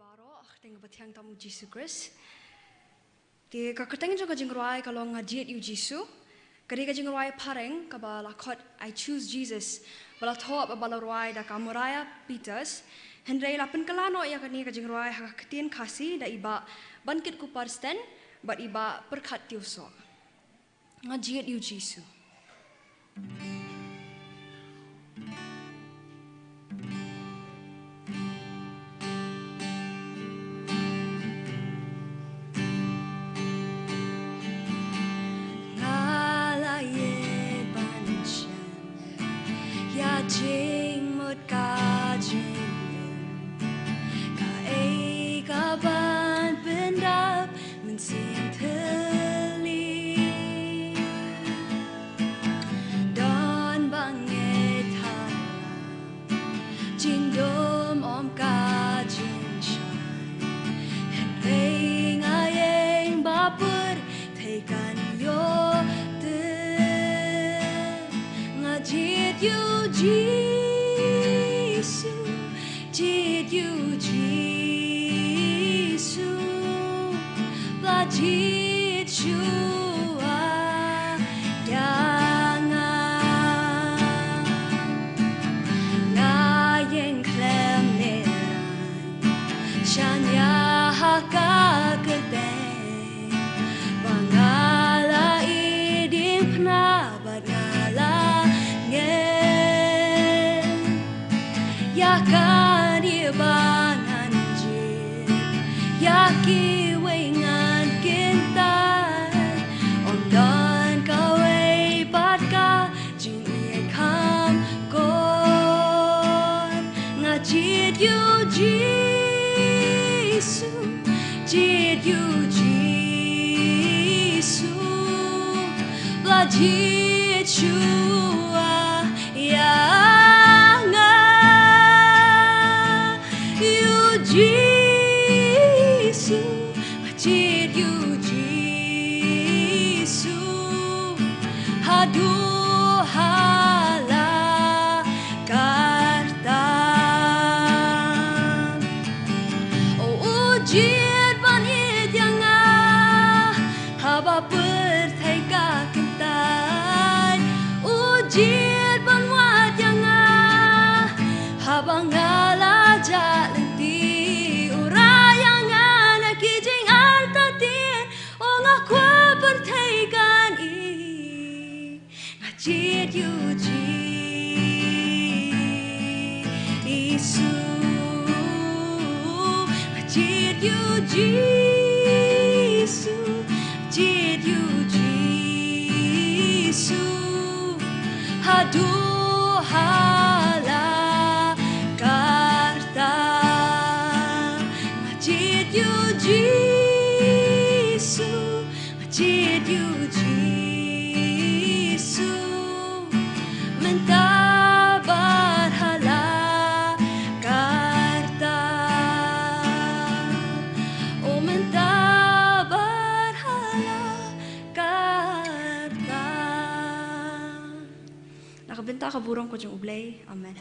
baro ting batiang tamu Jesu Christ. Ti kakateng jo kajing ruai kalau ngadiet yu Jesu. Kadi kajing ruai pareng kaba lakot I choose Jesus. Bala thop bala ruai da kamuraya Peters. Hendrai lapen kelano ya kani kajing ruai hakatien kasih da iba bangkit ku parsten bat iba perkat tiuso. Ngadiet yu Jesu. Jing một ca jing ca ấy ca ban bên đáp mình xin thơ ly đón bằng nghe thang jing đôm om ca jing shine hei ngay anh ba pur thấy can yo tư nga jiet you Jesus, did you Jesus, but did you yang ngayeng klem neran, shanya hakakateng, bangala idim pna bagala Yakan ibanan jir Yaki wengan kintan Om dan kawai batka Jing iye kam kon Ngajid yu Jisu Jid yu Jisu Blajid shua ya Jesus, did you Jesus? Hadu hala karta. Oh, ujir banit yang haba pertega kentan. Ujir banwat yang haba ngalaja Did you Jesus? Did you Jesus? Did you Jesus? Hadu hala karta. Did you Jesus? Did you Jesus? Mentabar hala karta O mentabar hala karta Nakabenta ka burong ko diyang ublay. Amen.